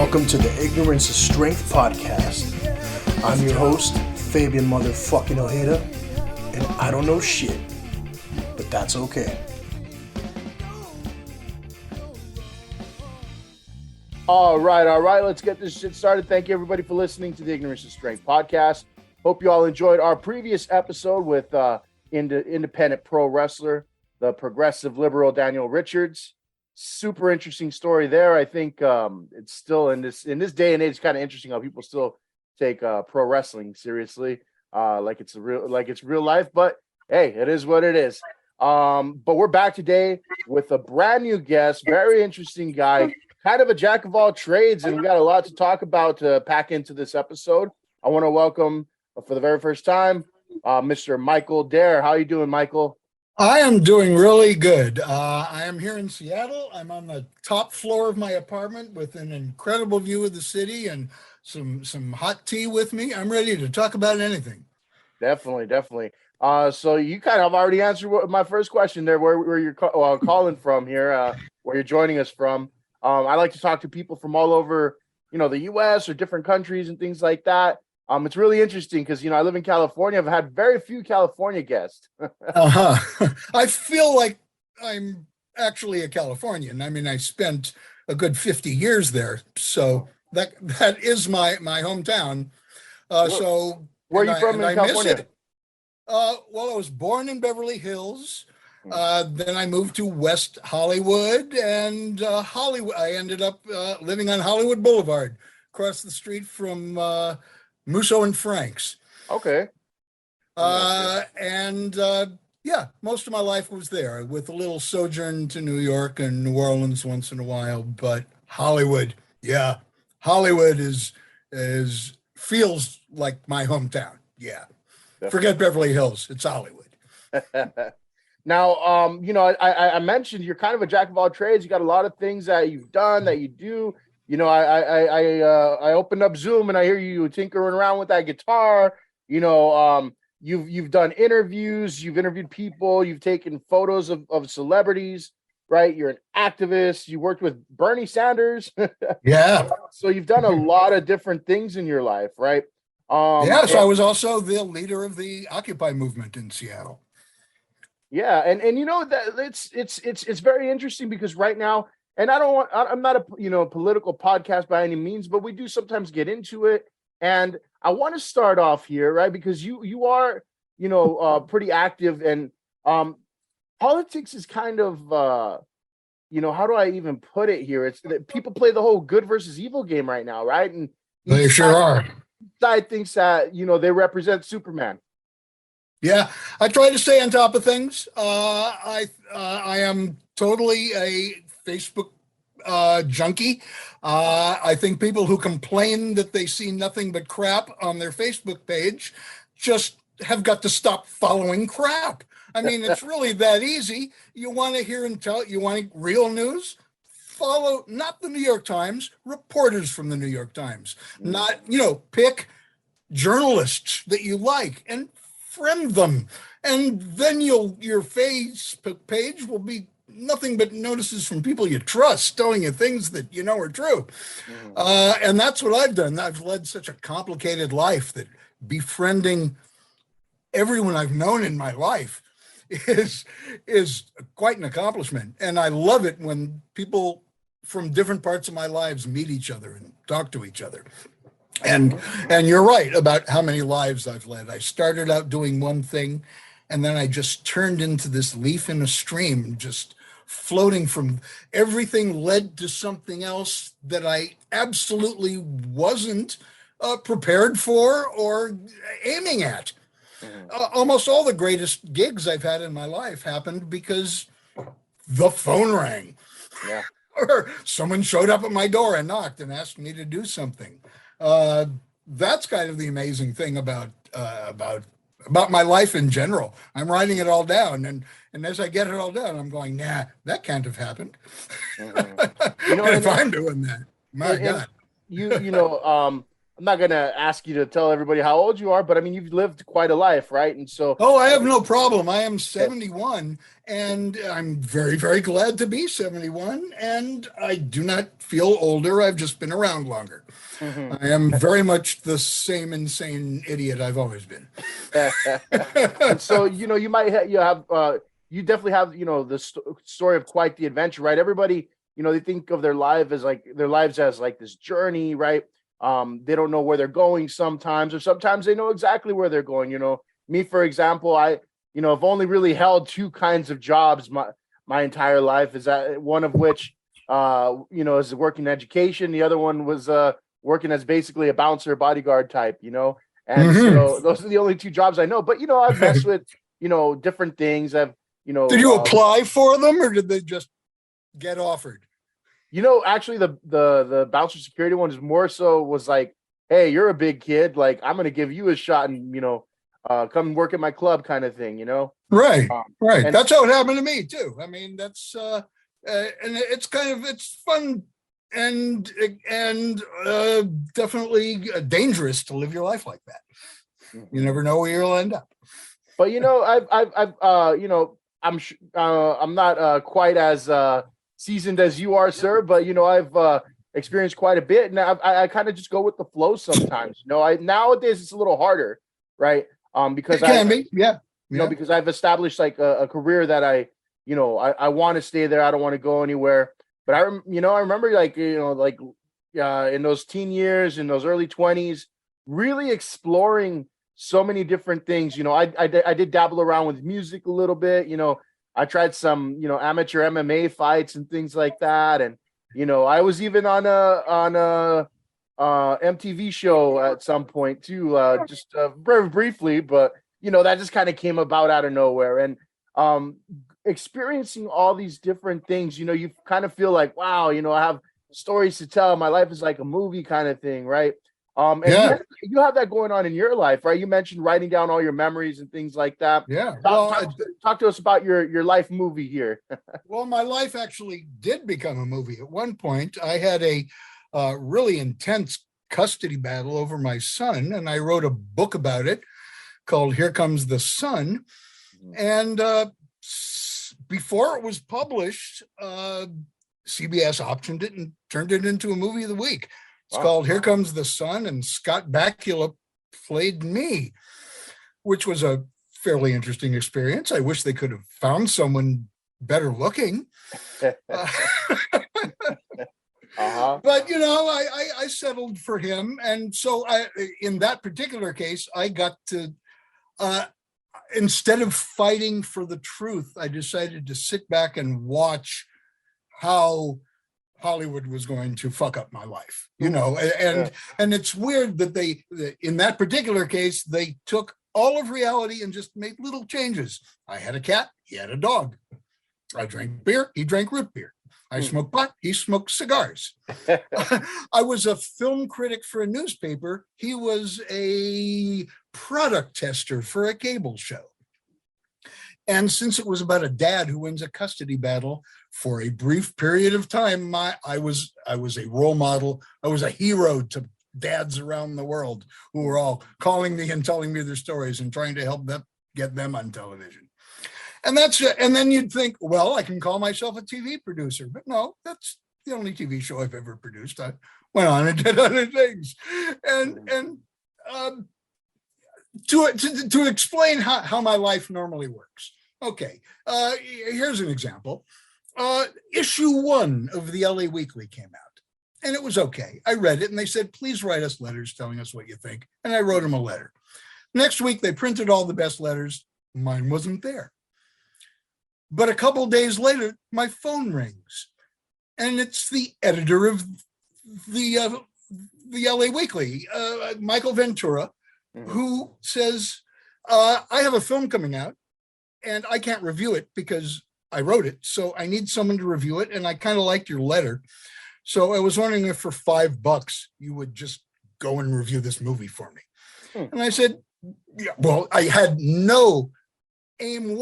Welcome to the Ignorance is Strength podcast. I'm your host, Fabian motherfucking Ojeda, and I don't know shit, but that's okay. All right, let's get this shit started. Thank you everybody for listening to the Ignorance is Strength podcast. Hope you all enjoyed our previous episode with independent pro wrestler, the progressive liberal Daniel Richards. Super interesting story there. I think it's still in this day and age, it's kind of interesting how people still take pro wrestling seriously, like it's real life. But hey, it is what it is. But we're back today with a brand new guest, very interesting guy, kind of a jack of all trades, and we got a lot to talk about to pack into this episode. I want to welcome for the very first time, Mr. Michael Dare. How you doing, Michael? I am doing really good. I am here in Seattle. I'm on the top floor of my apartment with an incredible view of the city and some hot tea with me. I'm ready to talk about anything. Definitely. So you kind of already answered my first question there, where you're calling from here, where you're joining us from. I like to talk to people from all over, the U.S. or different countries and things like that. It's really interesting because, I live in California. I've had very few California guests. I feel like I'm actually a Californian. I mean, I spent a good 50 years there. So that is my hometown. Where are you from in California? Well, I was born in Beverly Hills. Then I moved to West Hollywood, and Hollywood. I ended up living on Hollywood Boulevard, across the street from Musso and Frank's. Okay. Yeah, most of my life was there, with a little sojourn to New York and New Orleans once in a while. But Hollywood feels like my hometown. Yeah. Definitely. Forget Beverly Hills. It's Hollywood. Now, I mentioned you're kind of a jack of all trades. You got a lot of things that you've done, that you do. I opened up Zoom and I hear you tinkering around with that guitar. You've done interviews, you've interviewed people, you've taken photos of celebrities, right? You're an activist. You worked with Bernie Sanders. Yeah. So you've done a lot of different things in your life, right? So I was also the leader of the Occupy movement in Seattle. Yeah, and that it's very interesting because right now, and I'm not a political podcast by any means, but we do sometimes get into it. And I want to start off here, right? Because you are, pretty active, and politics is kind of, how do I even put it here? It's that people play the whole good versus evil game right now, right? And they sure are. Side thinks that, they represent Superman. Yeah, I try to stay on top of things. I am totally a Facebook junkie. I think people who complain that they see nothing but crap on their Facebook page just have got to stop following crap. I mean, it's really that easy. You want to hear and tell, you want real news? Follow not the New York Times, reporters from the New York Times. Not, pick journalists that you like and friend them, and then your Facebook page will be nothing but notices from people you trust telling you things that are true. And that's what I've done. I've led such a complicated life that befriending everyone I've known in my life is quite an accomplishment. And I love it when people from different parts of my lives meet each other and talk to each other. And you're right about how many lives I've led. I started out doing one thing, and then I just turned into this leaf in a stream, just floating from everything led to something else that I absolutely wasn't prepared for or aiming at. Almost all the greatest gigs I've had in my life happened because the phone rang. Yeah. Or someone showed up at my door and knocked and asked me to do something. That's kind of the amazing thing about my life in general. I'm writing it all down, and as I get it all down, I'm going, nah, that can't have happened. Mm-hmm. If I'm doing that, my God. I'm not gonna ask you to tell everybody how old you are, but I mean, you've lived quite a life, right? And so, Oh, I have no problem. I am 71, and I'm very, very glad to be 71, and I do not feel older. I've just been around longer. Mhm. I am very much the same insane idiot I've always been. And so, you might you definitely have, the story of quite the adventure, right? Everybody, they think of their lives as like this journey, right? They don't know where they're going sometimes, or sometimes they know exactly where they're going. Me, for example, I've only really held two kinds of jobs my entire life. Is that one of which, is working in education. The other one was working as basically a bouncer bodyguard type, and Mhm. so those are the only two jobs I know. But I've messed with different things. I've Did you apply for them, or did they just get offered? actually the bouncer security one is more so was like, hey, you're a big kid, like I'm gonna give you a shot and come work at my club kind of thing. Right, Um, right. and That's how it happened to me too. I mean, and it's fun and definitely dangerous to live your life like that. You never know where you'll end up. But I've I'm not quite as seasoned as you are, sir. But I've experienced quite a bit, and I kind of just go with the flow sometimes. I nowadays it's a little harder, right? Because It can be, yeah, yeah. because I've established like a career that I want to stay there. I don't want to go anywhere. But I remember like in those teen years, in those early 20s, really exploring so many different things. I did dabble around with music a little bit. I tried some amateur MMA fights and things like that, and I was even on a MTV show at some point too, just very briefly, but that just kind of came about out of nowhere. And um, experiencing all these different things, you kind of feel like, wow, I have stories to tell. My life is like a movie kind of thing, right? And Yeah, you have that going on in your life, right? You mentioned writing down all your memories and things like that. yeah. Talk to us about your life movie here. Well, my life actually did become a movie. At one point, I had a really intense custody battle over my son, and I wrote a book about it called "Here Comes the Sun." And before it was published, CBS optioned it and turned it into a movie of the week. It's called "Here Comes the Sun," and Scott Bakula played me, which was a fairly interesting experience. I wish they could have found someone better looking. Uh-huh. But I settled for him, and so in that particular case, I got to instead of fighting for the truth, I decided to sit back and watch how Hollywood was going to fuck up my life, and it's weird that in that particular case, they took all of reality and just made little changes. I had a cat, he had a dog. I drank beer, he drank root beer. I smoked pot, he smoked cigars. I was a film critic for a newspaper. He was a product tester for a cable show. And since it was about a dad who wins a custody battle, for a brief period of time, I was a role model. I was a hero to dads around the world who were all calling me and telling me their stories and trying to help them get them on television. And that's it. And then you'd think, well, I can call myself a TV producer, but no, that's the only TV show I've ever produced. I went on and did other things, and to explain how my life normally works. Okay, here's an example. Issue 1 of the LA Weekly came out, and it was okay. I read it, and they said, please write us letters telling us what you think. And I wrote them a letter. Next week, they printed all the best letters. Mine wasn't there. But a couple of days later, my phone rings, and it's the editor of the LA Weekly, Michael Ventura, who says, I have a film coming out, and I can't review it because I wrote it. So I need someone to review it, and I kind of liked your letter. So I was wondering if for $5 you would just go and review this movie for me. And I said, yeah, well, I had no aim.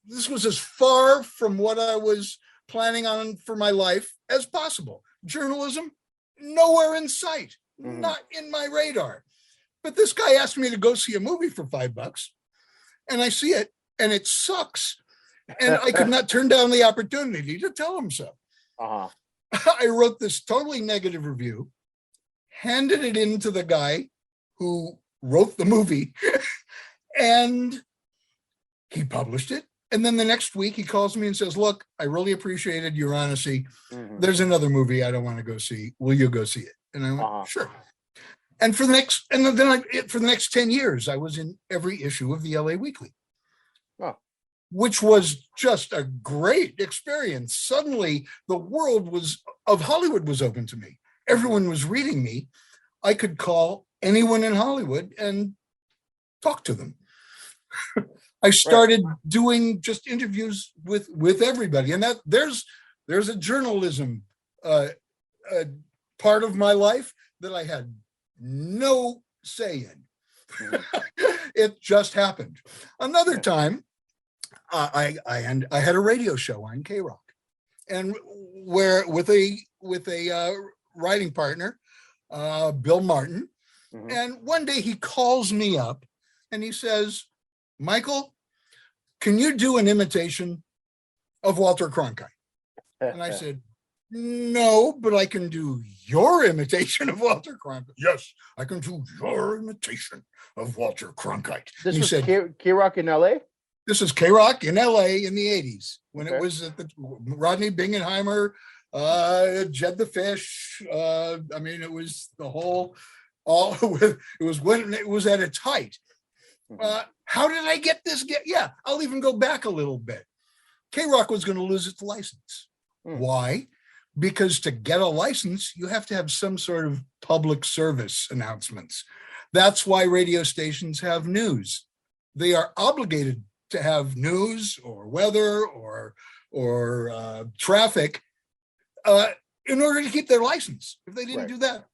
This was as far from what I was planning on for my life as possible. Journalism, nowhere in sight. not in my radar. But this guy asked me to go see a movie for $5, and I see it, and it sucks. And I could not turn down the opportunity to tell him so. Uh-huh. I wrote this totally negative review, handed it in to the guy who wrote the movie, and he published it. And then the next week he calls me and says, look, I really appreciated your honesty. There's another movie I don't want to go see. Will you go see it? And I went, sure. And for the next 10 years, I was in every issue of the LA Weekly, which was just a great experience. Suddenly the world of Hollywood was open to me. Everyone was reading me. I could call anyone in Hollywood and talk to them. I started doing just interviews with everybody, and that there's a journalism part of my life that I had no say in. It just happened. Another time, I had a radio show on K-Rock, and where with a writing partner, Bill Martin, and one day he calls me up and he says, Michael, can you do an imitation of Walter Cronkite? And I said, no, but I can do your imitation of Walter Cronkite. Yes, I can do your imitation of Walter Cronkite. This was K-Rock in LA? This is K-Rock in LA in the 80s when it was at the Rodney Bingenheimer, Jed the Fish. I mean, it was it was when it was at its height. How did I get this? Yeah, I'll even go back a little bit. K-Rock was going to lose its license. Why? Because to get a license, you have to have some sort of public service announcements. That's why radio stations have news. They are obligated to have news or weather or traffic in order to keep their license. If they didn't do that.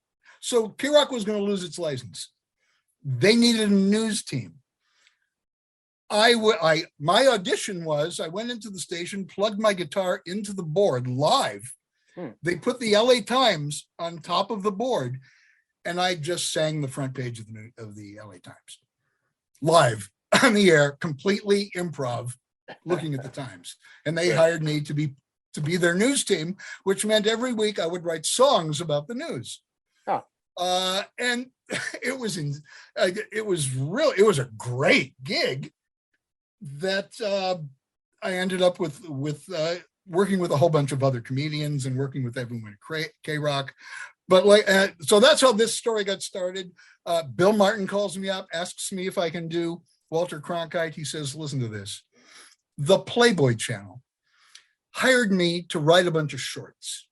So K-Rock was going to lose its license. They needed a news team. My audition was, I went into the station, plugged my guitar into the board live. They put the LA Times on top of the board, and I just sang the front page of the LA Times live on the air, completely improv, looking at the Times. And they hired me to be their news team, which meant every week I would write songs about the news. And it was a great gig that I ended up with working with a whole bunch of other comedians and working with everyone at K-Rock. But so that's how this story got started. Bill Martin calls me up, asks me if I can do Walter Cronkite. He says, listen to this. The Playboy Channel hired me to write a bunch of shorts.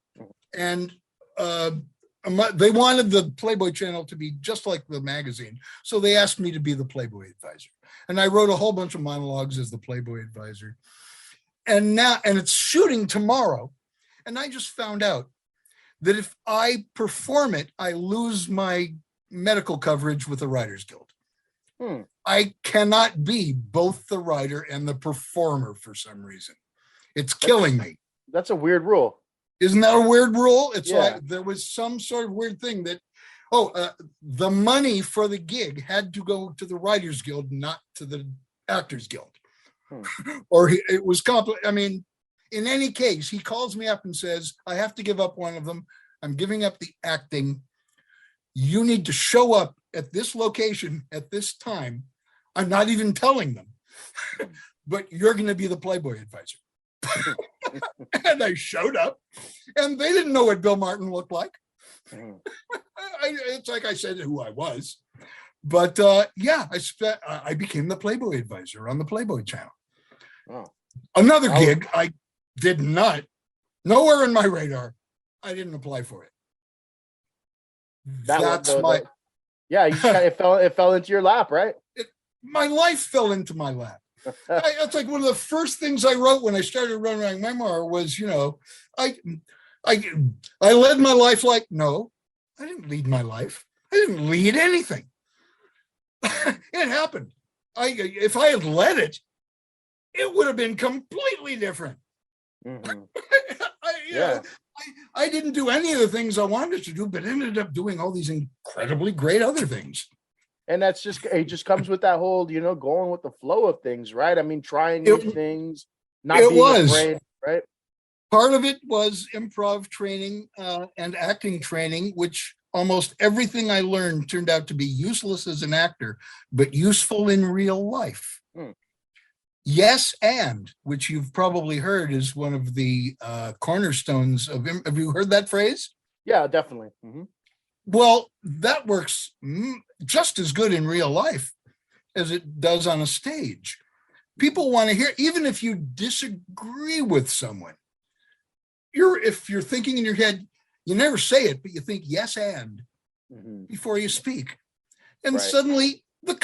And they wanted the Playboy Channel to be just like the magazine. So they asked me to be the Playboy advisor. And I wrote a whole bunch of monologues as the Playboy advisor. And it's shooting tomorrow. And I just found out that if I perform it, I lose my medical coverage with the Writers Guild. I cannot be both the writer and the performer for some reason. It's killing me. That's a weird rule. Isn't that a weird rule? It's like there was some sort of weird thing that, the money for the gig had to go to the Writers Guild, not to the Actors Guild. Or it was complicated. I mean, in any case, he calls me up and says, I have to give up one of them. I'm giving up the acting. You need to show up at this location at this time. I'm not even telling them, but you're going to be the Playboy advisor. And I showed up, and they didn't know what Bill Martin looked like. It's like I said who I was. But I became the Playboy advisor on the Playboy Channel. Another gig I did not, nowhere in my radar, I didn't apply for it. It fell into your lap, right? My life fell into my lap. It's like one of the first things I wrote when I started writing my memoir was, I led my life like, no, I didn't lead my life. I didn't lead anything. It happened. If I had led it, it would have been completely different. I didn't do any of the things I wanted to do, but ended up doing all these incredibly great other things. And that's just, it just comes with that whole, going with the flow of things, right? I mean, trying new things, not being afraid, right? Part of it was improv training and acting training, which almost everything I learned turned out to be useless as an actor, but useful in real life. Yes, and, which you've probably heard, is one of the cornerstones of, have you heard that phrase? Yeah, definitely. Well, that works just as good in real life as it does on a stage. People want to hear, even if you disagree with someone, if you're thinking in your head, you never say it, but you think yes and before you speak. And suddenly the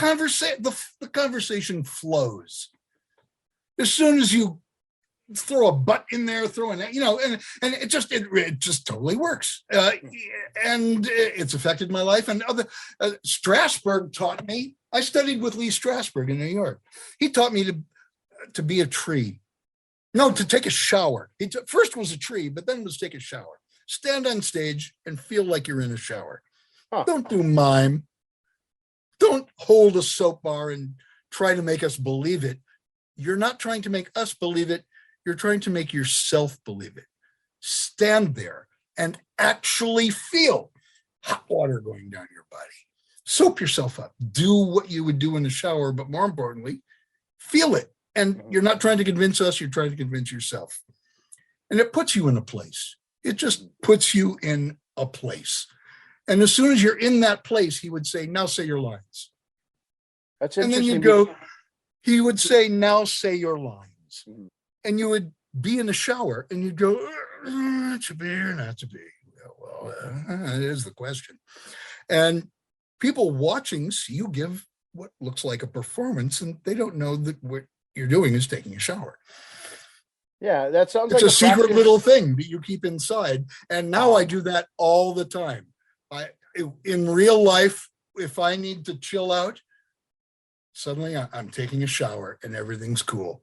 conversation flows. As soon as you throw a but in there, and it just totally works. And it's affected my life. And Strasberg taught me. I studied with Lee Strasberg in New York. He taught me to be a tree. No, to take a shower. First was a tree, but then was take a shower. Stand on stage and feel like you're in a shower. Don't do mime. Don't hold a soap bar and try to make us believe it. You're not trying to make us believe it. You're trying to make yourself believe it. Stand there and actually feel hot water going down your body. Soap yourself up. Do what you would do in the shower, but more importantly, feel it. And you're not trying to convince us, you're trying to convince yourself. And it puts you in a place. It just puts you in a place. And as soon as you're in that place, he would say, now say your lines. That's interesting. And then you'd go, he would say, now say your lines. And you would be in the shower and you'd go, to be or not to be? Well, that is the question. And people watching see you give what looks like a performance, and they don't know that what you're doing is taking a shower. Yeah, that sounds it's like a secret little thing that you keep inside. And now I do that all the time. In real life, if I need to chill out, suddenly I'm taking a shower and everything's cool.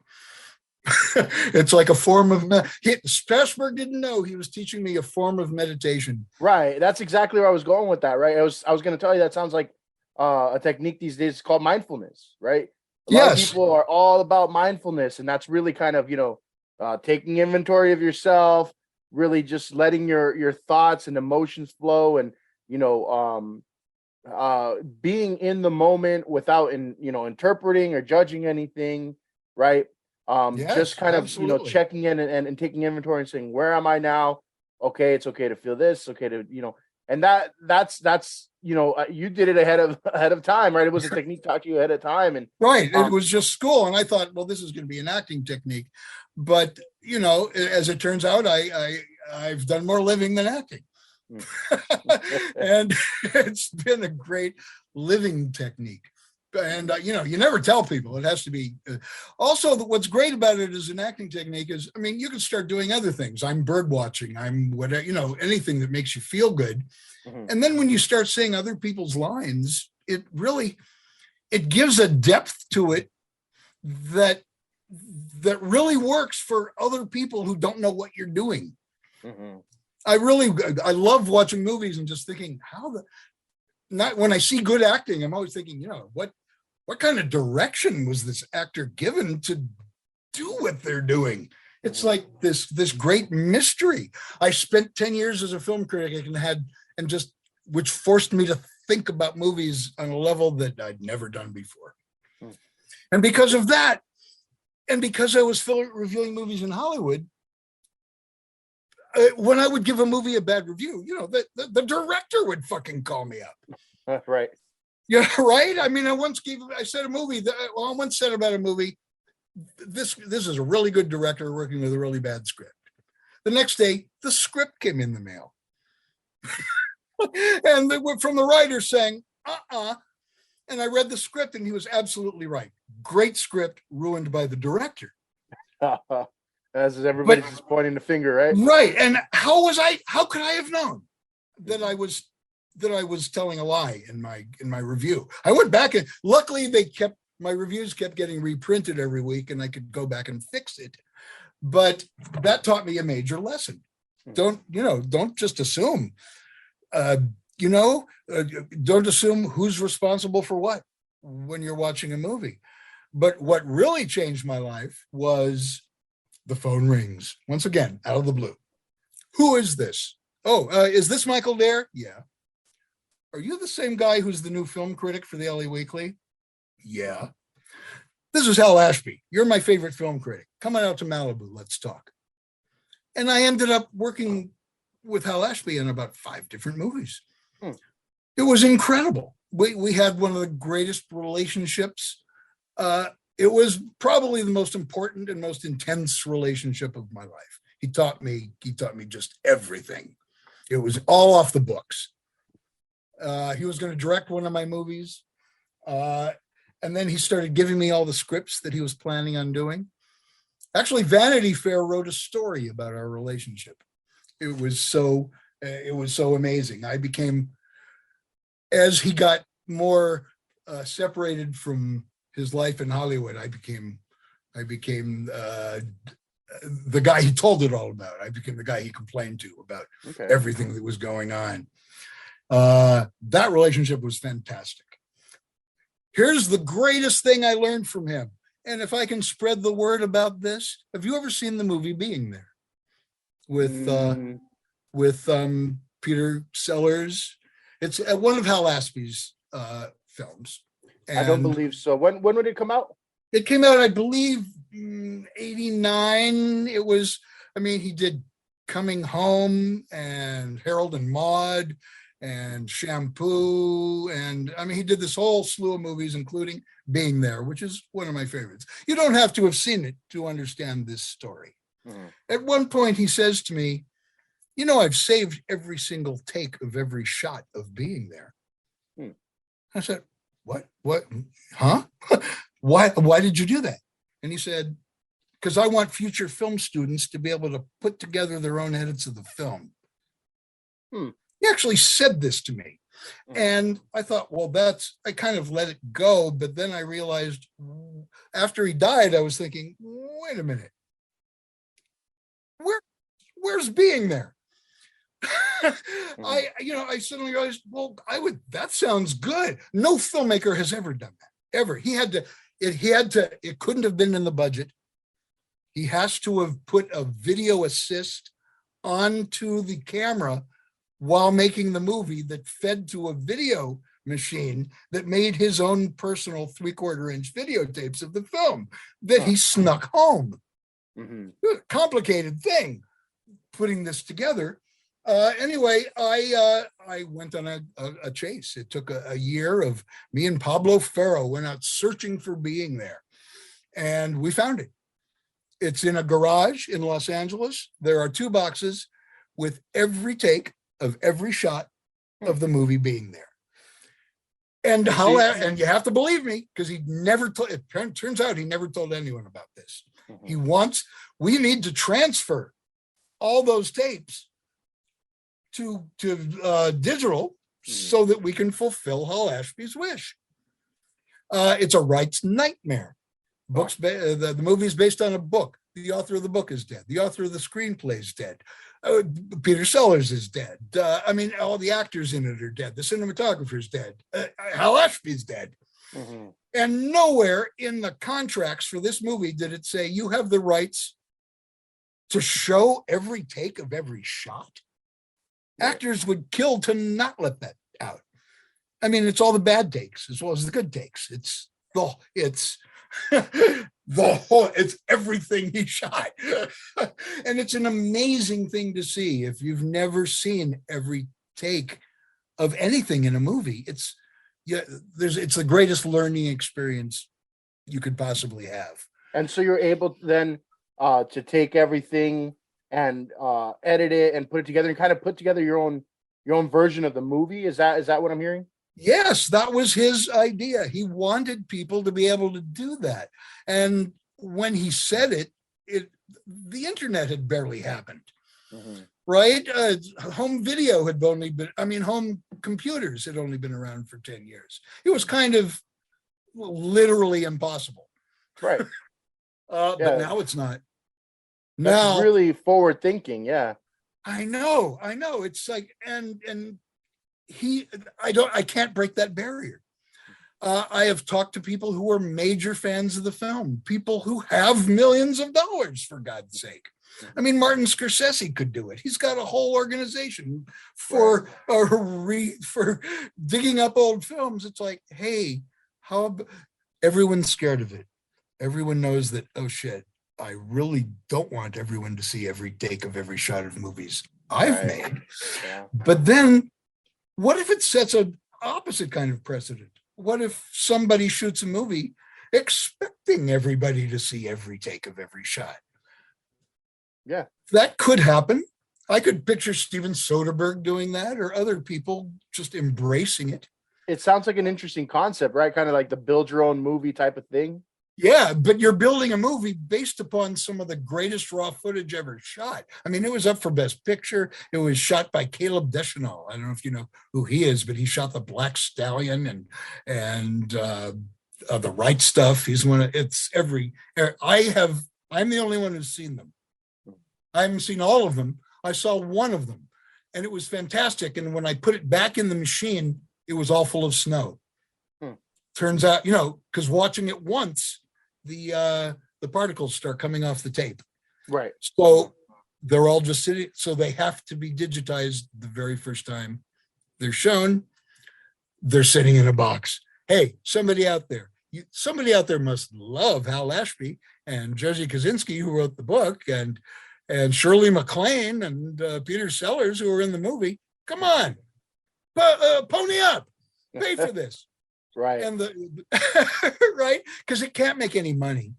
It's like a form of Strasberg didn't know he was teaching me a form of meditation. Right. That's exactly where I was going with that. Right. I was going to tell you that sounds like a technique these days called mindfulness. Right. A lot of people are all about mindfulness, and that's really kind of taking inventory of yourself, really just letting your thoughts and emotions flow, and being in the moment without interpreting or judging anything. Right. Just kind of, checking in and taking inventory and saying, where am I now? Okay. It's okay to feel this. Okay to, and that's, you did it ahead of time, right? It was a technique taught to you ahead of time. And right. It was just school. And I thought, well, this is going to be an acting technique, but as it turns out, I've done more living than acting. And it's been a great living technique. And, you never tell people. It has to be. Also, what's great about it as an acting technique is, you can start doing other things. I'm bird watching. I'm whatever, anything that makes you feel good. And then when you start saying other people's lines, it gives a depth to it that really works for other people who don't know what you're doing. I love watching movies and just thinking when I see good acting, I'm always thinking, what kind of direction was this actor given to do what they're doing? It's like this great mystery. I spent 10 years as a film critic which forced me to think about movies on a level that I'd never done before. And because of that, and because I was reviewing movies in Hollywood, when I would give a movie a bad review, the director would fucking call me up. Right. Yeah, right. I once said about a movie, this is a really good director working with a really bad script. The next day, the script came in the mail. And they were from the writer saying, and I read the script and he was absolutely right. Great script ruined by the director. As everybody's just pointing the finger, right? Right. And how could I have known that I was telling a lie in my review? I went back and luckily my reviews kept getting reprinted every week and I could go back and fix it. But that taught me a major lesson. Don't just assume. don't assume who's responsible for what when you're watching a movie. But what really changed my life was the phone rings once again out of the blue. Who is this? Oh, is this Michael Dare? Yeah. Are you the same guy who's the new film critic for the LA Weekly? Yeah. This is Hal Ashby. You're my favorite film critic. Come on out to Malibu. Let's talk. And I ended up working with Hal Ashby in about 5 different movies. It was incredible. We had one of the greatest relationships. It was probably the most important and most intense relationship of my life. He taught me just everything. It was all off the books. He was going to direct one of my movies. And then he started giving me all the scripts that he was planning on doing. Actually, Vanity Fair wrote a story about our relationship. It was so amazing. I became, as he got more separated from his life in Hollywood, I became the guy he told it all about. I became the guy he complained to about everything that was going on. That relationship was fantastic. Here's the greatest thing I learned from him. And if I can spread the word about this, have you ever seen the movie Being There with Peter Sellers? It's one of Hal Ashby's films. And I don't believe so. When would it come out? It came out, I believe, 89. It was, he did Coming Home and Harold and Maude and Shampoo. And he did this whole slew of movies, including Being There, which is one of my favorites. You don't have to have seen it to understand this story. At one point, he says to me, I've saved every single take of every shot of Being There. I said, what, huh? Why did you do that? And he said, because I want future film students to be able to put together their own edits of the film. He actually said this to me. And I thought, well, I kind of let it go. But then I realized after he died, I was thinking, wait a minute. Where's Being There? I suddenly realized, well, that sounds good. No filmmaker has ever done that, ever. It couldn't have been in the budget. He has to have put a video assist onto the camera while making the movie that fed to a video machine that made his own personal 3/4-inch videotapes of the film that he snuck home. Complicated thing putting this together. Anyway, I went on a chase. It took a year of me and Pablo Ferro went out searching for Being There, and we found it. It's in a garage in Los Angeles. There are 2 boxes with every take of every shot of the movie Being There. And and you have to believe me, because he never told. It turns out he never told anyone about this. We need to transfer all those tapes to digital so that we can fulfill Hal Ashby's wish. It's a rights nightmare. The movie is based on a book. The author of the book is dead. The author of the screenplay is dead. Peter Sellers is dead. All the actors in it are dead. The cinematographer is dead. Hal Ashby's dead. And nowhere in the contracts for this movie did it say you have the rights to show every take of every shot. Actors would kill to not let that out. It's all the bad takes as well as the good takes. It's everything he shot. And it's an amazing thing to see. If you've never seen every take of anything in a movie, it's the greatest learning experience you could possibly have. And so you're able then to take everything and edit it and put it together and kind of put together your own version of the movie. Is that what I'm hearing? Yes, that was his idea. He wanted people to be able to do that. And when he said it, the internet had barely happened, right? Home video had only been, home computers had only been around for 10 years. It was kind of literally impossible. Right. But now it's not. That's really forward thinking. Yeah. I know. It's like, and I can't break that barrier. I have talked to people who are major fans of the film, people who have millions of dollars, for God's sake. I mean, Martin Scorsese could do it. He's got a whole organization for digging up old films. It's like, hey, everyone's scared of it. Everyone knows that, oh shit, I really don't want everyone to see every take of every shot of movies I've made. Yeah. But then what if it sets an opposite kind of precedent? What if somebody shoots a movie expecting everybody to see every take of every shot? Yeah. That could happen. I could picture Steven Soderbergh doing that, or other people just embracing it. It sounds like an interesting concept, right? Kind of like the build your own movie type of thing. Yeah, but you're building a movie based upon some of the greatest raw footage ever shot. I mean, it was up for Best Picture. It was shot by Caleb Deschanel. I don't know if you know who he is, but he shot The Black Stallion and The Right Stuff. He's one of I'm the only one who's seen them. I haven't seen all of them. I saw one of them, and it was fantastic. And when I put it back in the machine, it was all full of snow. Turns out, because watching it once, the particles start coming off the tape. Right. So they're all just sitting. So they have to be digitized the very first time they're shown. They're sitting in a box. Hey, somebody out there must love Hal Ashby and Jerzy Kosinski, who wrote the book, and Shirley MacLaine and Peter Sellers, who were in the movie. Come on, pony up, pay for this. Right. And right, because it can't make any money.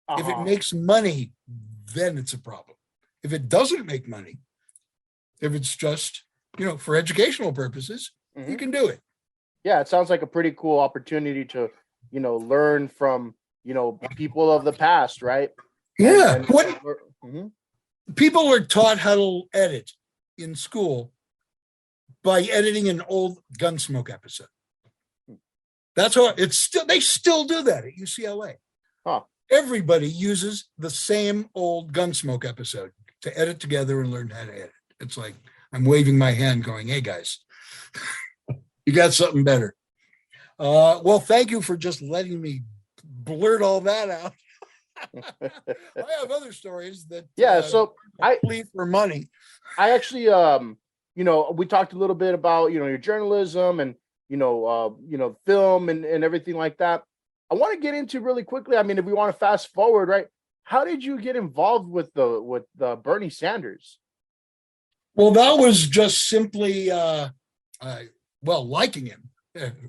If it makes money, then it's a problem. If it doesn't make money, if it's just for educational purposes, you can do it. Yeah, it sounds like a pretty cool opportunity to learn from people of the past, right? Yeah. People are taught how to edit in school by editing an old Gunsmoke episode. That's how they still do that at UCLA. Huh. Everybody uses the same old Gunsmoke episode to edit together and learn how to edit. It's like I'm waving my hand going, hey guys, you got something better. Well, thank you for just letting me blurt all that out. I have other stories that so I leave for money. I actually we talked a little bit about your journalism and film and everything like that. I want to get into really quickly. I mean, if we want to fast forward, right? How did you get involved with the Bernie Sanders? Well, that was just simply liking him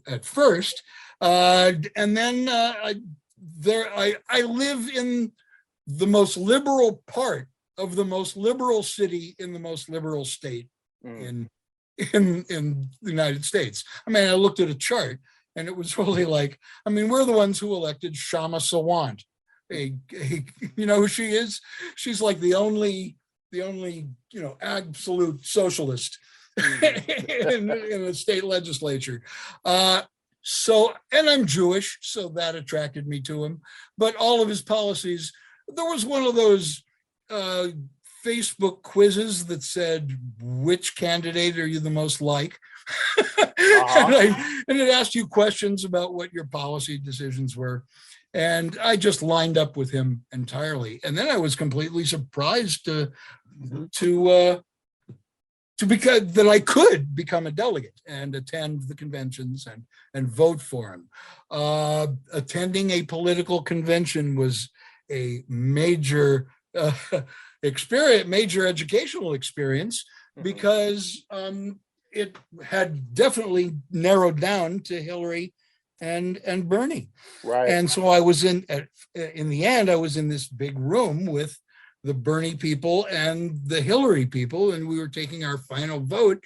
at first, and then I live in the most liberal part of the most liberal city in the most liberal state in the United States. I mean, I looked at a chart and it was really like, we're the ones who elected Shama Sawant. You know who she is? She's like the only absolute socialist in the state legislature. And I'm Jewish, so that attracted me to him. But all of his policies, there was one of those Facebook quizzes that said, which candidate are you the most like? And it asked you questions about what your policy decisions were. And I just lined up with him entirely. And then I was completely surprised that I could become a delegate and attend the conventions and vote for him. Attending a political convention was a major major educational experience, because it had definitely narrowed down to Hillary and Bernie. Right. And so I was in the end, I was in this big room with the Bernie people and the Hillary people, and we were taking our final vote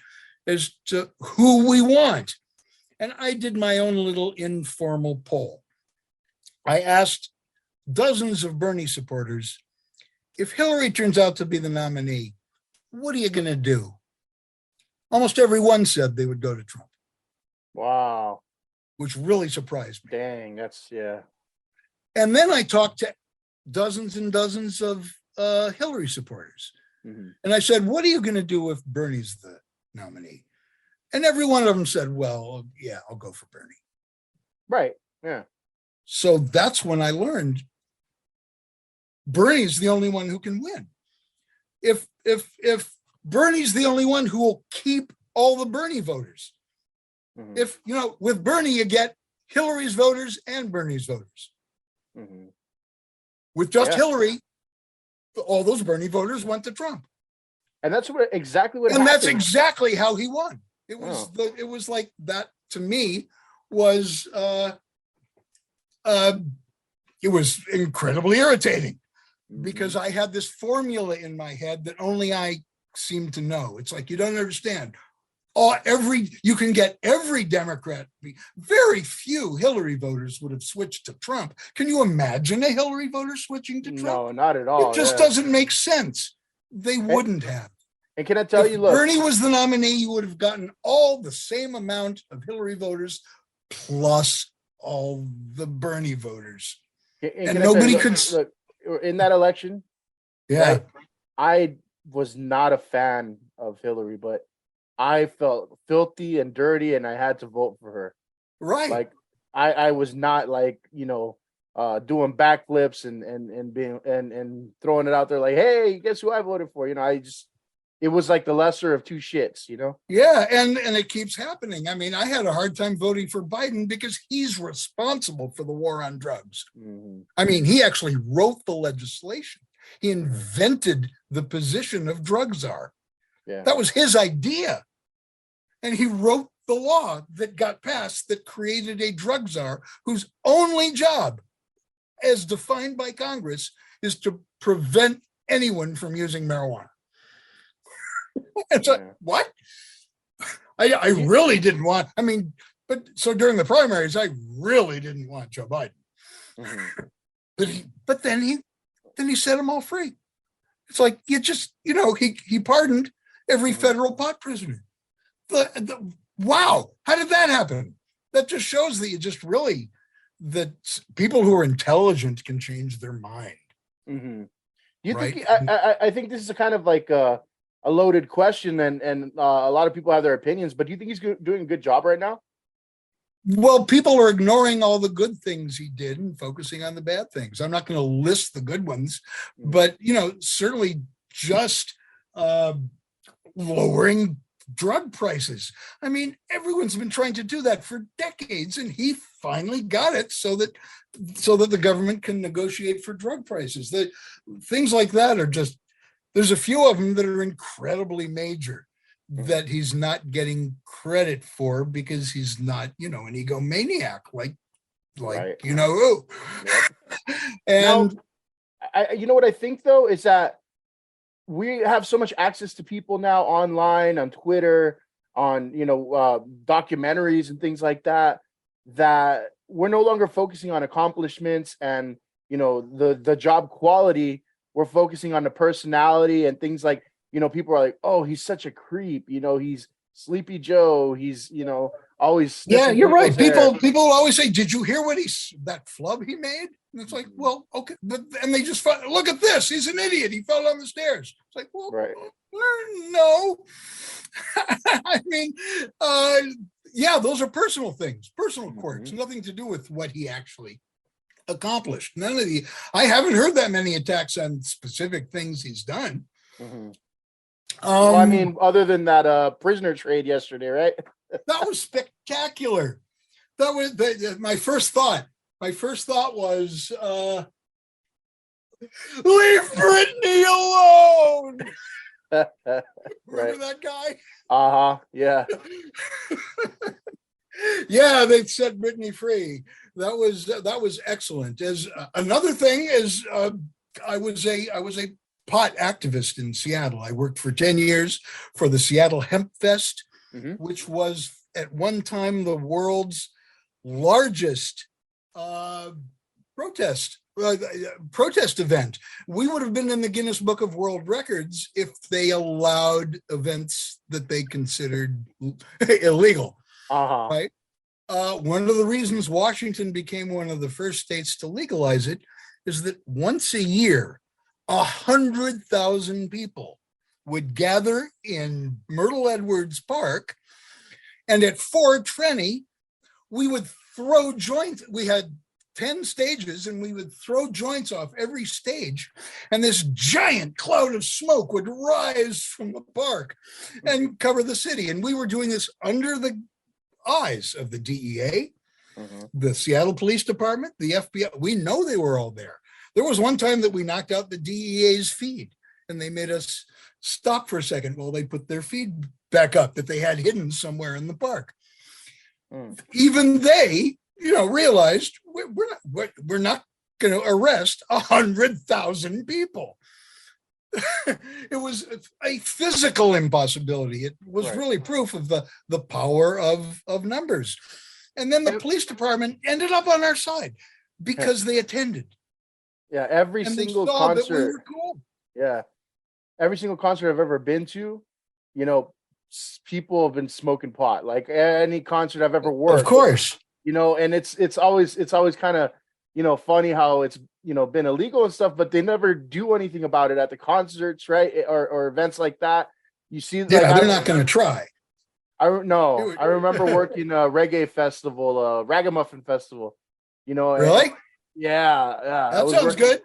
as to who we want. And I did my own little informal poll. I asked dozens of Bernie supporters, if Hillary turns out to be the nominee, what are you going to do? Almost everyone said they would go to Trump. Wow. Which really surprised me. Dang, yeah. And then I talked to dozens and dozens of Hillary supporters. And I said, what are you going to do if Bernie's the nominee? And every one of them said, well, yeah, I'll go for Bernie. Right. Yeah. So that's when I learned Bernie's the only one who can win. If Bernie's the only one who will keep all the Bernie voters. Mhm. If, with Bernie, you get Hillary's voters and Bernie's voters. Mhm. With just Yeah. Hillary, all those Bernie voters went to Trump. And that's exactly what And happened. that's exactly how he won. It was Oh. it was like that to me was it was incredibly irritating because I had this formula in my head that only I seem to know. It's like, you don't understand. You can get every Democrat. Very few Hillary voters would have switched to Trump. Can you imagine a Hillary voter switching to Trump? No, not at all. It just doesn't make sense. They wouldn't have. And can I tell you, look, Bernie was the nominee, you would have gotten all the same amount of Hillary voters plus all the Bernie voters. and nobody could. Look, in that election, Yeah. right, I was not a fan of Hillary, but I felt filthy and dirty, and I had to vote for her. Right. Like I was not like doing backflips and being and throwing it out there like, hey, guess who I voted for? It was like the lesser of two shits, Yeah, and it keeps happening. I mean, I had a hard time voting for Biden because he's responsible for the war on drugs. Mm-hmm. I mean, he actually wrote the legislation. He invented the position of drug czar. Yeah. That was his idea. And he wrote the law that got passed that created a drug czar whose only job, as defined by Congress, is to prevent anyone from using marijuana. It's like, what? I really didn't want, so during the primaries, I really didn't want Joe Biden. Mm-hmm. But then he set them all free. It's like, he pardoned every federal pot prisoner. Wow, how did that happen? That just shows that people who are intelligent can change their mind. Mm-hmm. Do you Right? think? I think this is a kind of like a loaded question, and a lot of people have their opinions. But do you think he's doing a good job right now? Well, people are ignoring all the good things he did and focusing on the bad things. I'm not going to list the good ones, but certainly just lowering drug prices. I mean, everyone's been trying to do that for decades, and he finally got it so that the government can negotiate for drug prices. Things like that are just, there's a few of them that are incredibly major that he's not getting credit for because he's not, an egomaniac like Right. who. And now, what I think though is that we have so much access to people now online, on Twitter, on documentaries and things like that, that we're no longer focusing on accomplishments and the job quality. We're focusing on the personality and things like, people are like, oh, he's such a creep, he's Sleepy Joe, he's always yeah, you're right. hair. People always say, did you hear that flub he made? And it's like, well, okay, and they just look at this, he's an idiot, he fell down the stairs. It's like, well, right. No. I mean, yeah, those are personal things, personal quirks, nothing to do with what he actually accomplished. I haven't heard that many attacks on specific things he's done. Mm-hmm. Well, other than that prisoner trade yesterday, right? That was spectacular. That was my first thought. My first thought was, leave Britney alone. Remember that guy? Yeah. Yeah, they set Britney free. That was excellent. As another thing is, I was a pot activist in Seattle. I worked for 10 years for the Seattle Hemp Fest, which was at one time the world's largest protest event. We would have been in the Guinness Book of World Records if they allowed events that they considered illegal. Right? One of the reasons Washington became one of the first states to legalize it is that once a year, 100,000 people would gather in Myrtle Edwards Park And at Fort Trenny, we would throw joints. We had 10 stages and we would throw joints off every stage. And this giant cloud of smoke would rise from the park and cover the city. And we were doing this under the eyes of the DEA, the Seattle Police Department, the FBI. We know they were all there. There was one time that we knocked out the DEA's feed and they made us stop for a second while they put their feed back up that they had hidden somewhere in the park. Even they, realized we're not going to arrest 100,000 people. It was a physical impossibility. It was really proof of the power of numbers. And then the police department ended up on our side because they attended. Yeah, every single concert. Cool. Yeah, every single concert I've ever been to, people have been smoking pot. Like any concert I've ever worked, of course. And it's always kind of funny how it's been illegal and stuff, but they never do anything about it at the concerts, right? Or events like that. You see, they're not going to try. I remember working a reggae festival, Ragamuffin Festival. Really? Yeah. That sounds good.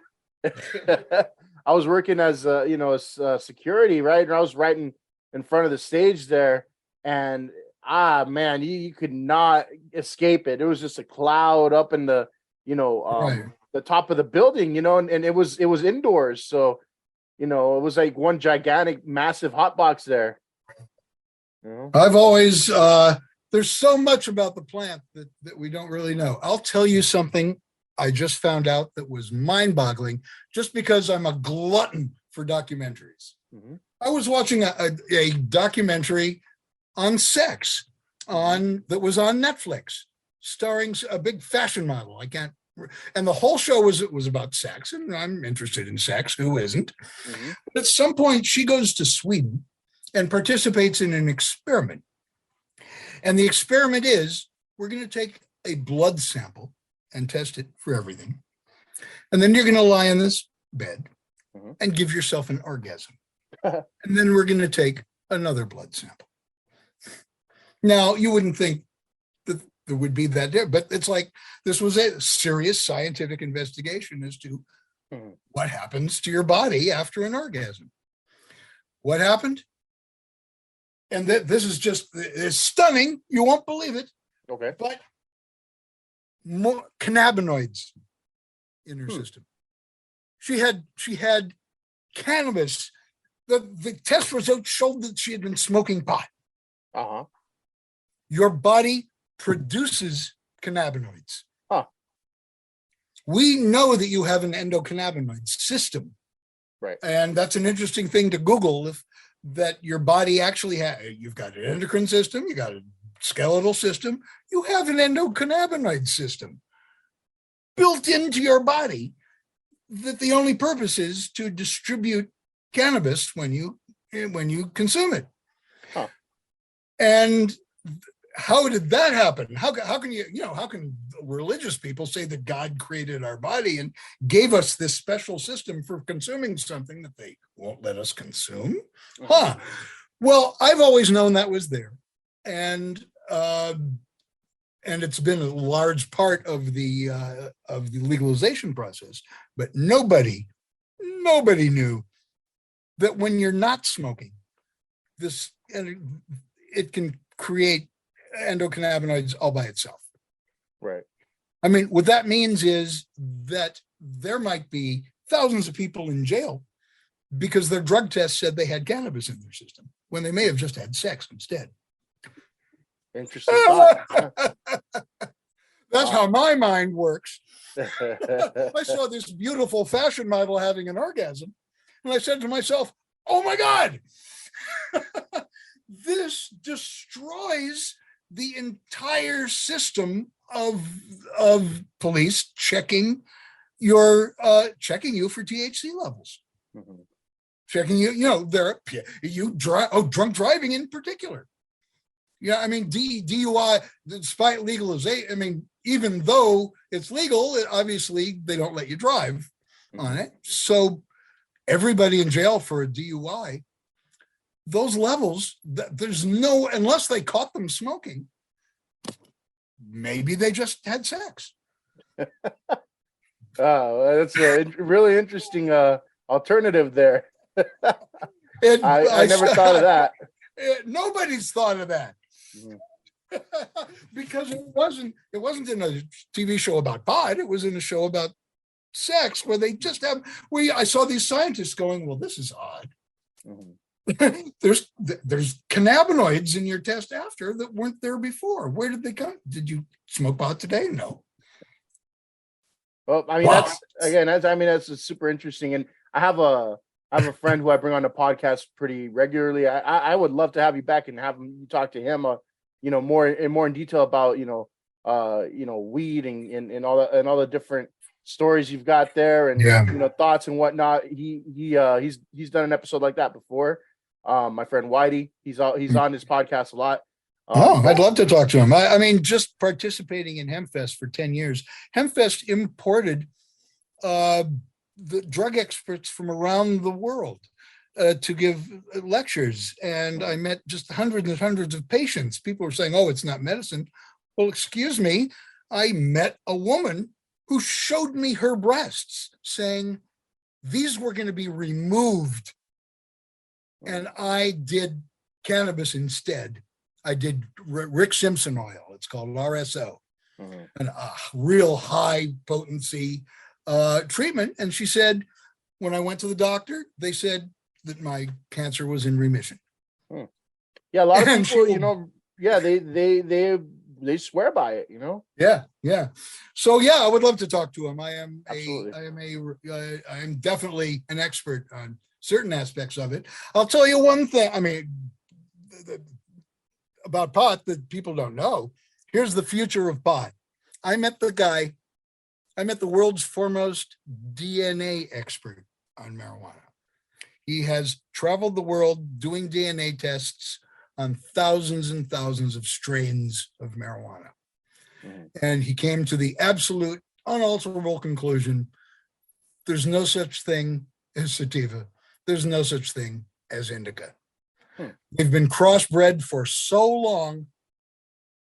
I was working as security, right? And I was right in front of the stage there, and man, you could not escape it. It was just a cloud up in the the top of the building, and it was indoors, so it was like one gigantic massive hot box there. I've always there's so much about the plant that we don't really know. I'll tell you something I just found out that was mind-boggling, just because I'm a glutton for documentaries. I was watching a documentary on sex that was on Netflix, starring a big fashion model. And the whole show was about sex, and I'm interested in sex. Who isn't? But at some point, she goes to Sweden and participates in an experiment. And the experiment is, we're going to take a blood sample and test it for everything. And then you're going to lie on this bed and give yourself an orgasm. And then we're going to take another blood sample. Now, you wouldn't think that there would be that there, but it's like this was a serious scientific investigation as to what happens to your body after an orgasm. What happened? And this is it's stunning. You won't believe it. Okay. But more cannabinoids in her system. She had cannabis. The test result showed that she had been smoking pot. Your body produces cannabinoids. We know that you have an endocannabinoid system. Right. And that's an interesting thing to Google, that your body actually you've got an endocrine system, you got a skeletal system, you have an endocannabinoid system built into your body, that the only purpose is to distribute cannabis when you consume it. And how did that happen? How can religious people say that God created our body and gave us this special system for consuming something that they won't let us consume? Well, I've always known that was there, and it's been a large part of the legalization process. But nobody knew that when you're not smoking, it can create endocannabinoids all by itself. Right. I mean, what that means is that there might be thousands of people in jail because their drug test said they had cannabis in their system when they may have just had sex instead. Interesting. That's how my mind works. I saw this beautiful fashion model having an orgasm, and I said to myself, oh my God, this destroys the entire system of police checking you for THC levels, checking drunk driving in particular. Yeah, I mean, DUI, despite legalization, I mean, even though it's legal, obviously they don't let you drive on it. So everybody in jail for a DUI those levels, there's no, unless they caught them smoking, maybe they just had sex. Oh, that's a really interesting alternative there. I never thought of that. Nobody's thought of that. Mhm. Because it wasn't in a TV show about pot. It was in a show about sex where they just have, I saw these scientists going, well, this is odd. Mhm. There's cannabinoids in your test after that weren't there before. Where did they come? Did you smoke pot today? No. Well, I mean, Wow. that's super interesting. And I have a friend who I bring on the podcast pretty regularly. I would love to have you back and have you talk to him, more in detail about, weed and all the different stories you've got there, and thoughts and whatnot. He's done an episode like that before. My friend Whitey, he's on his podcast a lot. I'd love to talk to him. I mean, just participating in HempFest for 10 years. HempFest imported the drug experts from around the world to give lectures. And I met just hundreds and hundreds of patients. People were saying, oh, it's not medicine. Well, excuse me. I met a woman who showed me her breasts saying these were going to be removed. And I did cannabis instead. I did Rick Simpson oil. It's called RSO, and a real high potency treatment. And she said, when I went to the doctor, they said that my cancer was in remission. Yeah, a lot of people, they swear by it, Yeah. So I would love to talk to him. I am definitely an expert on certain aspects of it. I'll tell you one thing. I mean, about pot that people don't know. Here's the future of pot. I met the world's foremost DNA expert on marijuana. He has traveled the world doing DNA tests on thousands and thousands of strains of marijuana. And he came to the absolute unalterable conclusion: there's no such thing as sativa. There's no such thing as indica. They've been crossbred for so long,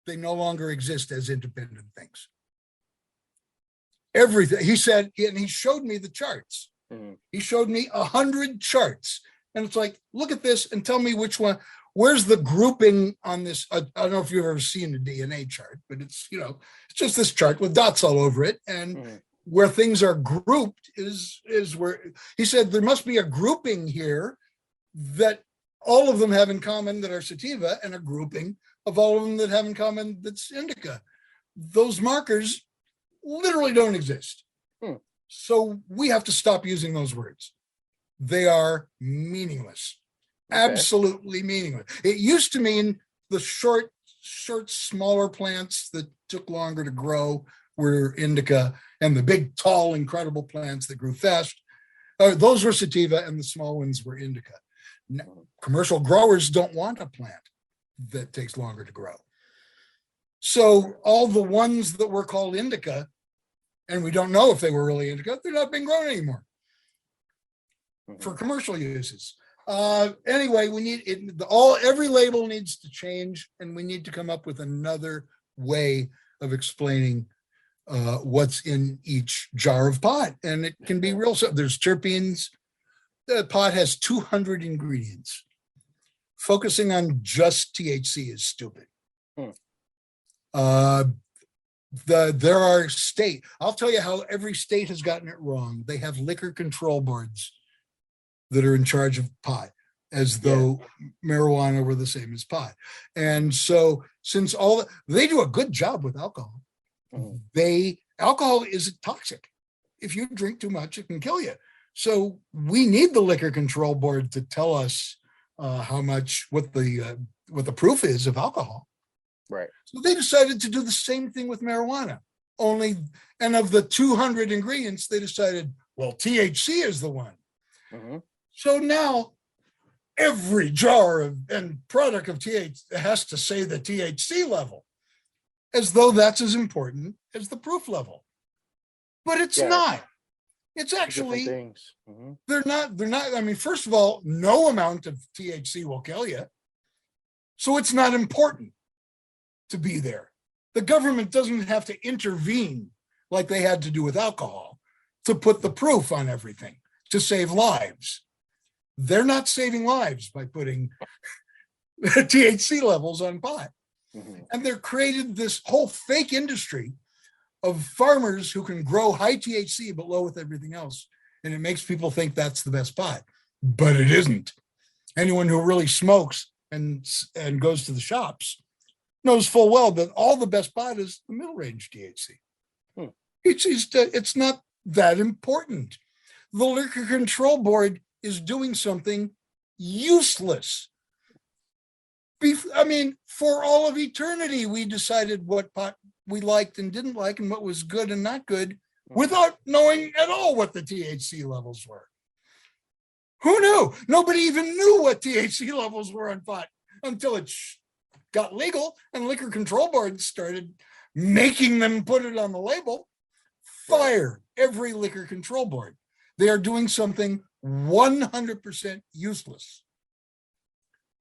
they no longer exist as independent things. Everything, he said, and he showed me the charts. He showed me 100 charts. And it's like, look at this and tell me which one, where's the grouping on this? I don't know if you've ever seen a DNA chart, but it's just this chart with dots all over it. And where things are grouped is where he said there must be a grouping here that all of them have in common that are sativa, and a grouping of all of them that have in common that's indica. Those markers literally don't exist. So we have to stop using those words. They are meaningless. Okay. Absolutely meaningless. It used to mean the short, smaller plants that took longer to grow were indica, and the big, tall, incredible plants that grew fast, those were sativa, and the small ones were indica. Commercial growers don't want a plant that takes longer to grow. So all the ones that were called indica, and we don't know if they were really indica, they're not being grown anymore for commercial uses. Anyway, we need it. Every label needs to change, and we need to come up with another way of explaining what's in each jar of pot. And it can be real. So there's terpenes. The pot has 200 ingredients. Focusing on just THC is stupid. There are I'll tell you how every state has gotten it wrong. They have liquor control boards that are in charge of pot, as though marijuana were the same as pot. And so since they do a good job with alcohol, alcohol is toxic. If you drink too much, it can kill you. So we need the liquor control board to tell us what the proof is of alcohol. Right. So they decided to do the same thing with marijuana. And of the 200 ingredients, they decided, well, THC is the one. So now every jar and product of THC has to say the THC level, as though that's as important as the proof level. But it's not. It's Different actually, things. Mm-hmm. they're not, I mean, first of all, no amount of THC will kill you. So it's not important to be there. The government doesn't have to intervene like they had to do with alcohol to put the proof on everything to save lives. They're not saving lives by putting THC levels on pot. Mm-hmm. And they're created this whole fake industry of farmers who can grow high THC but low with everything else. And it makes people think that's the best pot, but it isn't. Anyone who really smokes and goes to the shops knows full well that all the best pot is the middle range THC. It's not that important. The Liquor Control Board is doing something useless. I mean, for all of eternity, we decided what pot we liked and didn't like and what was good and not good without knowing at all what the THC levels were. Who knew? Nobody even knew what THC levels were on pot until it got legal and Liquor Control Board started making them put it on the label. Fire every Liquor Control Board. They are doing something 100% useless.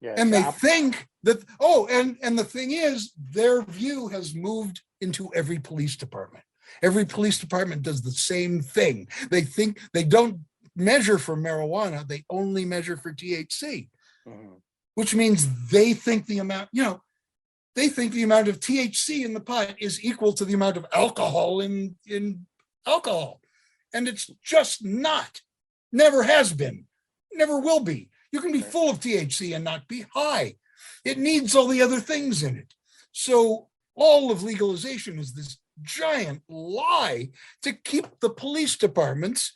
Yeah, and they think that, and the thing is, their view has moved into every police department. Every police department does the same thing. They think they don't measure for marijuana, they only measure for THC, which means they think the amount, they think the amount of THC in the pot is equal to the amount of alcohol in alcohol. And it's just not. Never has been. Never will be. You can be full of THC and not be high. It needs all the other things in it. So all of legalization is this giant lie to keep the police departments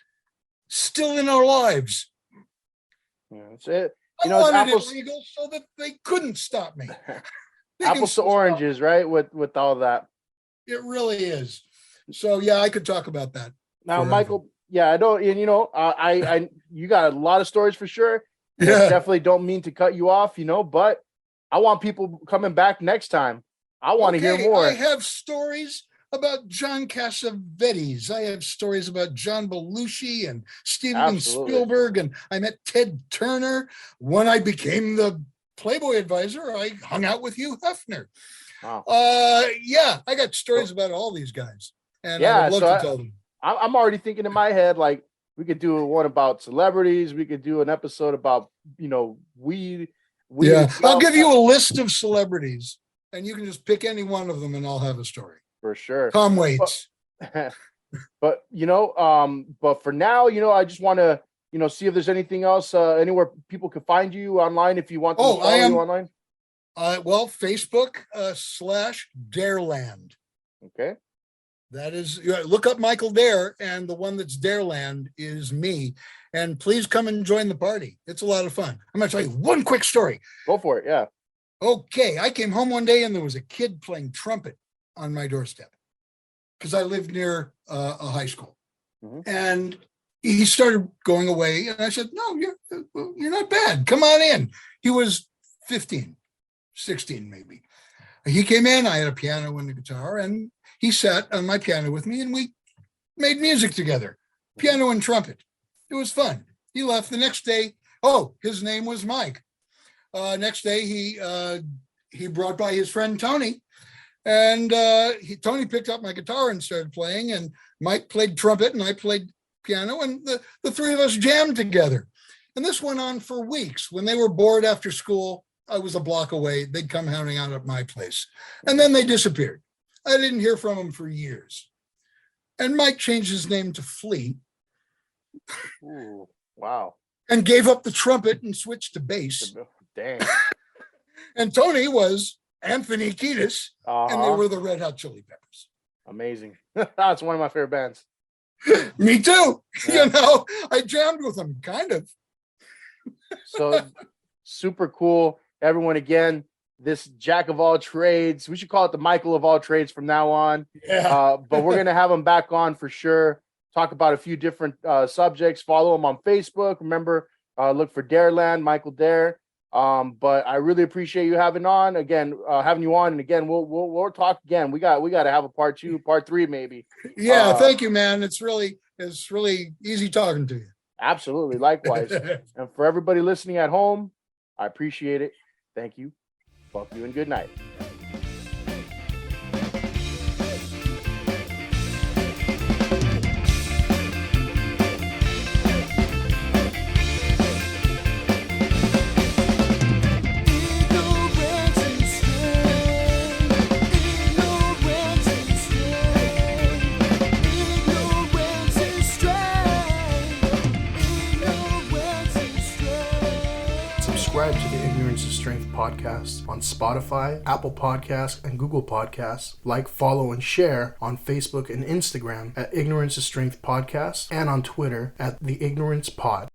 still in our lives. Yeah, that's it. I wanted it legal so that they couldn't stop me. Apples to oranges, right? With all that. It really is. So yeah, I could talk about that. Now, forever. Michael, yeah, I don't, and I you got a lot of stories for sure. Yeah. I definitely don't mean to cut you off, but I want people coming back next time. I want to hear more. I have stories about John Cassavetes. I have stories about John Belushi and Steven Spielberg, and I met Ted Turner. When I became the Playboy advisor, I hung out with Hugh Hefner. Wow. Yeah, I got stories about all these guys, and I would love to tell them. I'm already thinking in my head, like, we could do one about celebrities. We could do an episode about, weed. Yeah, I'll give you a list of celebrities, and you can just pick any one of them, and I'll have a story. For sure. Tom Waits. But but for now, I just want to, see if there's anything else, anywhere people could find you online if you want to follow you online. Well, Facebook /Dareland. Okay. That is, look up Michael Dare, and the one that's Dareland is me. And please come and join the party. It's a lot of fun. I'm going to tell you one quick story. Go for it. Yeah. Okay. I came home one day and there was a kid playing trumpet on my doorstep because I lived near a high school. And he started going away. And I said, no, you're not bad. Come on in. He was 15, 16 maybe. He came in, I had a piano and a guitar, and he sat on my piano with me and we made music together, piano and trumpet. It was fun. He left the next day. Oh, his name was Mike. Next day, he brought by his friend Tony, and Tony picked up my guitar and started playing, and Mike played trumpet and I played piano, and the three of us jammed together. And this went on for weeks. When they were bored after school, I was a block away. They'd come hanging out at my place. And then they disappeared. I didn't hear from them for years. And Mike changed his name to Flea. Ooh, wow. And gave up the trumpet and switched to bass. Dang. And Tony was Anthony Kiedis, and they were the Red Hot Chili Peppers. Amazing. That's one of my favorite bands. Me too. Yeah. I jammed with them, kind of. So super cool. Everyone, again, this jack of all trades. We should call it the Michael of all trades from now on. Yeah. But we're going to have him back on for sure. Talk about a few different subjects. Follow him on Facebook. Remember, look for Dareland, Michael Dare. But I really appreciate you having you on. And again, we'll talk again. We got to have a part 2, part 3, maybe. Yeah. Thank you, man. It's really It's really easy talking to you. Absolutely. Likewise. And for everybody listening at home, I appreciate it. Thank you. Fuck you and good night. Subscribe to the Ignorance is Strength podcast on Spotify, Apple Podcasts, and Google Podcasts. Like, follow, and share on Facebook and Instagram at Ignorance is Strength Podcast and on Twitter at The Ignorance Pod.